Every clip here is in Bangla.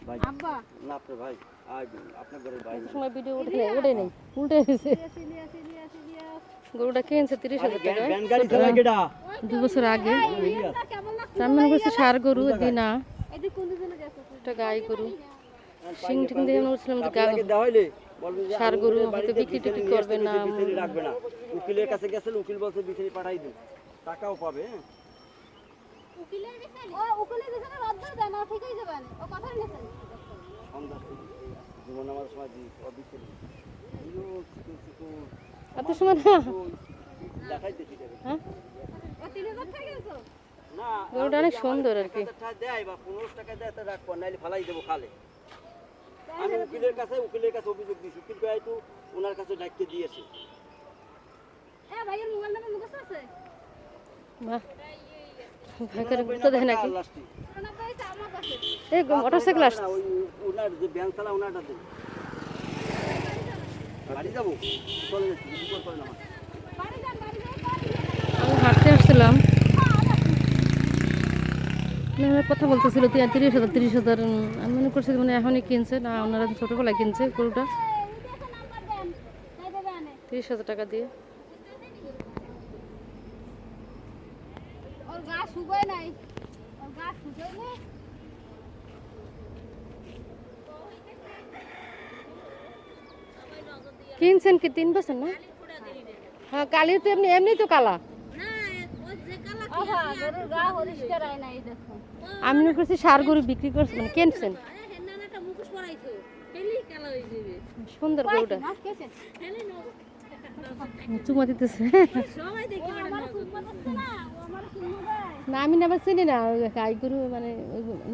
ভাই আব্বা না আপনার ভাই আর আপনার ঘরের ভাই সময় ভিডিও ওঠে নেই উল্টে গেছে। গরুটা কিনছে 30,000 টাকায় ব্যান গাড়ি চালায় কেডা 2 বছর আগে। আমি মনে করছি সার গরু দিনা এদিক কোন দিকে গেছে একটা গাই গরু সিং টিং দিয়ে মনে করছিলাম যে গা আপনাকে দেওয়া হইলে বলবেন যে সার গরু আমাদের হয়তো বাড়িতে বিক্রি টিক্রি নিয়ে করবে আসতে না। বলছে, বিচারি রাখবে না। উকিলের কাছে গেছেন, উকিল বলছে বিচারি পাঠাই দিন, টাকাও পাবে। হ্যাঁ উকিলের বিচারি ও উকিলের বিচারি রদ্দ দেন ও ঠিকই যাবেন ও কথা নেছেন সন্ধ্যা জীবন আমার সময় দি অবিচারি এত সময় না দেখাই দেখি যাবে হ্যাঁ ও 3000 টাকা গেছো না গরুটা অনেক সুন্দর আর কি। 1000 টাকা দেয় বা 15 টাকা দেয় তা রাখবো নাইলে ফালাই দেবো খালে। আমি উকিলের কাছে অভিযোগ দিয়েছি, উকিল কয় একটু ওনার কাছে ডাকতে দিয়েছি। এ ভাইয়ের মোবাইল নাম্বার মুখস্থ আছে বাহ ভাই করে গুতো দেয় নাকি লাস্টে না পয়সা আমার কাছে এই মোটরসাইকেল আসছে। ওই ওনার যে ব্যাংক চালা ওনারটা দেন। বাড়ি যাবো চলে যাচ্ছি কিছু করে না আমার বাড়ি যান আমি হাঁটতে আসছিলাম কথা বলতেছিল 30,000 আমি মনে করছি মানে এখনই কিনছে না ওনারা ছোটবেলায় কিনছে গরুটা উঠেছে নাম্বার দেন তাই দেবে আনে 30,000 টাকা দিয়ে। ওর গা শুকায় নাই ওর গা শুকাইলে কিনছেন কি 3 বছর না? হ্যাঁ কালি তো এমনি এমনি তো কালা। আহা গরুর গা পরিষ্কার হয় নাই দেখো আমি মনে করছি সার গরু বিক্রি করছেন মানে কিনছেন। সুন্দর গরুটা মাছ কেছে চুমা দিতেছে। আমার সুম্মা দিচ্ছে না ও আমার সুম্মা দেয় না আমি না আবার চিনি না ওই গাই গরু মানে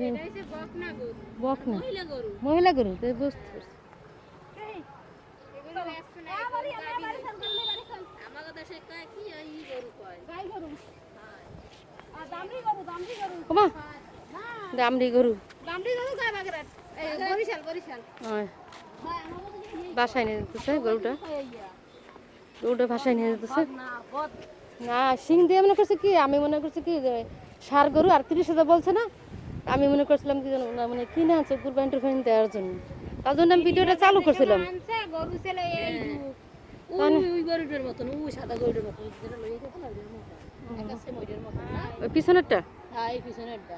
এটা হইছে বকনা গরু বক না মহিলা গরু মহিলা গরু তাই বুঝতে পারছি। এগুলো ব্যস্ত না বাড়ি চল আমাদের দেশে কয় কি এই গরু কয় গাই গরু আর দামড়ি গরু ওমা না দামড়ি গরু দামড়ি গরু কয় বাগেরহাট এই বরিশাল হয় ভাই আমাদের দিকে বাসায় নিয়ে যেতেছে গরুটা গরুটা বাসায় নিয়ে যেতেছে। না বদ না সিং দিয়ে মনে করছে কি আমি মনে করছি কি যে সার গরু আর 30,000 বলছে না আমি মনে করছিলাম কি জানো না মানে কিনে আনছে কুরবানি টুরবানি দেওয়ার জন্য তার জন্য আমি ভিডিওটা চালু করছিলাম। আনছে গরু ছেলে এই ওই গরুটার মতন ওই সাদা গরুটার মতন যেটা লইয়ে গেছে না একটা সেমইটার মতন না ওই পিছনেরটা হ্যাঁ এই পিছনেরটা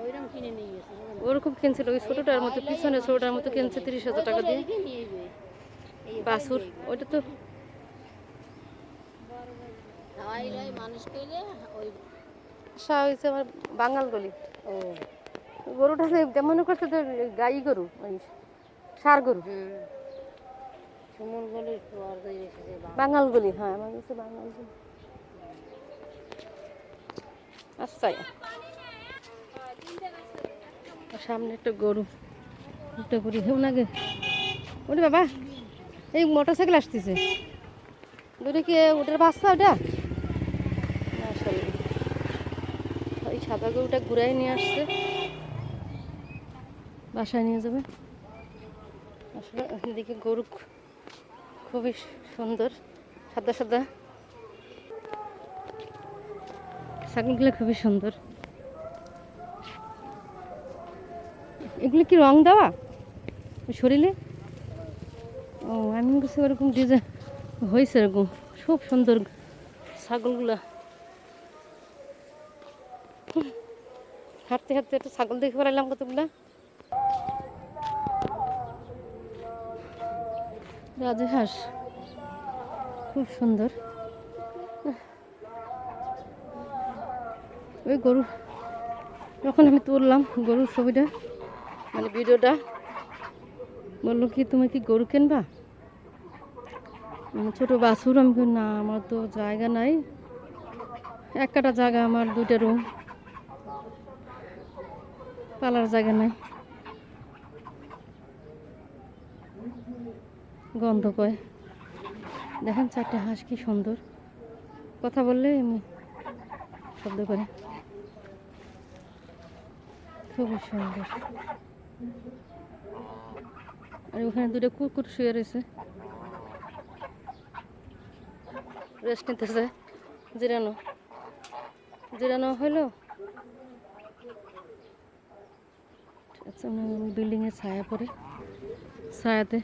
ওইরকম কিনে নিয়ে গেছে ওরকম কিনছিল ওই ছোটটার মতো পিছনে ছোটটার মতো কিনছে 30,000 টাকা দিয়ে নিয়ে যাবে বাছুর ওইটা তো হাওয়াই লয় মানুষ কইলে ওই আসা হয়েছে আমার বাঙাল গলি ও গরুটা মনে করছে যে গাই গরু ওই সার গরু সুমন গলে আর কই রেখেছে বাঙাল গলি হ্যাঁ আমার কাছে বাঙাল গলি আচ্ছা সামনে একটা গরু একটা গরু হেউ নাগে ওরে বাবা এই মোটরসাইকেল আসতেছে ওটা কি ওটার বাচ্চা ওটা আসলে ওই সাদা গরুটা ঘুরাই নিয়ে আসছে বাসায় নিয়ে যাবে। আসলে এদিকে গরু খুবই সুন্দর সাদা সাদা ছাগলগুলো খুবই সুন্দর। এগুলো কি রং দেওয়া শরীরে? ও আমি বলছি ওরকম ডিজাইন হয়েছে এরকম খুব সুন্দর ছাগলগুলা। হাঁটতে হাঁটতে একটা ছাগল দেখে ফেলাইলাম কতগুলা রাজহাঁস খুব সুন্দর। ওই গরু যখন আমি তুললাম গরুর ছবিটা মানে ভিডিওটা বললো কি তুমি কি গরু কিনবা ছোট বাছুর আমি বলি, না আমার তো জায়গা নাই একটা জায়গা আমার 2টা রুম পালার জায়গা নাই গন্ধ কয়। দেখেন 4টে হাঁস কি সুন্দর কথা বললে আমি শব্দ করে খুবই সুন্দর। আর ওখানে 2টা কুকুর শুয়ে রয়েছে রেস্ট নিতেছে জিরানো হলো আচ্ছা বিল্ডিংয়ের ছায়া পড়ে ছায়াতে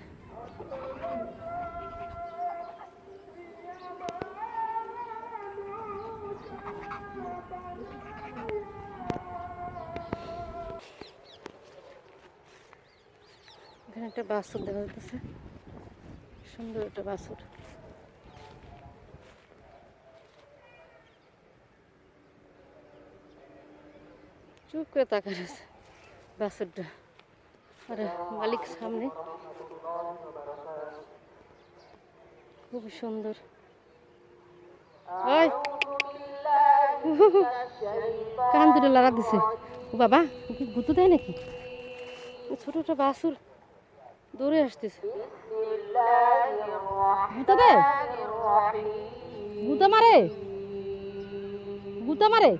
এখানে একটা বাছুর দেখা যাচ্ছে, সুন্দর একটা বাছুর। চুপ করে তাকার আছে বাছুরটা, আর মালিক সামনে, খুব সুন্দর। ওই কান দুটো লাগা দিছে, ও বাবা কি গুঁতো দেয় নাকি? ছোট একটা বাছুর দৌড়ে আসতেছে, গুঁতো দেয়, গুঁতো মারে, গুঁতো মারে।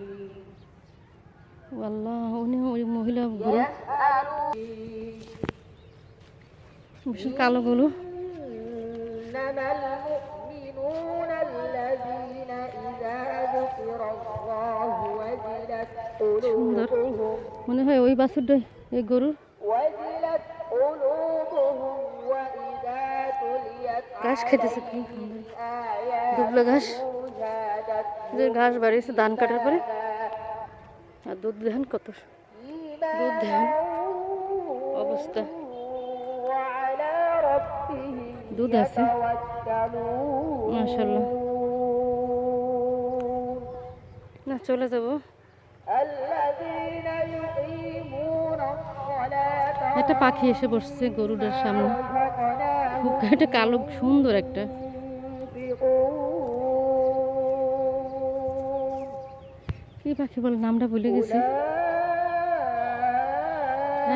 আল্লাহ, উনি ওই মহিলা গরু, ভীষণ কালো গরু। সুন্দর, মনে হয় ওই বাছুরটাই এই গরুর। ঘাস খাইতেছে, কি সুন্দর দুবলা ঘাস, যে ঘাস বাড়িয়েছে ধান কাটার পরে। আর দুধ দেখেন কত, দুধ দেখেন অবস্থা, দুধ আছে মাশাআল্লাহ। না চলে যাব, একটা পাখি এসে বসছে গরুটার সামনে, খুব একটা কালো সুন্দর একটা। কি পাখি বলে নামটা ভুলে গেছি,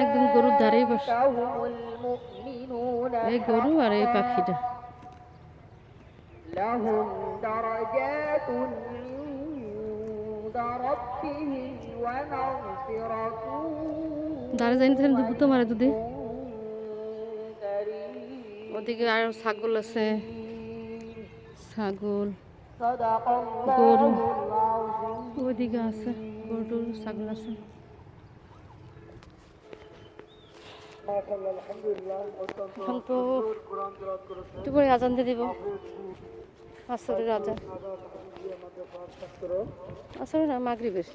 একদম গরুর ধারেই বসে, এই গরু আর এই পাখিটা। দাঁড়ে যাই না দুপুর তো মারে দুধে। ওদিকে আর ছাগল আছে, ছাগল গরু ওইদিকে আছে, গরু ছাগল আছে। এখন তো একটু করে আজান দিয়ে দিব, আসরের আজান, আসলে না মাগরিবের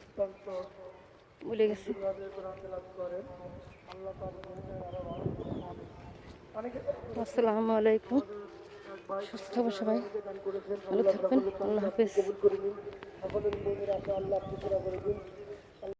ভুলে গেছি। আসসালামু আলাইকুম, সুস্থ থাকবেন সবাই, ভালো থাকবেন, আল্লাহ হাফেজ।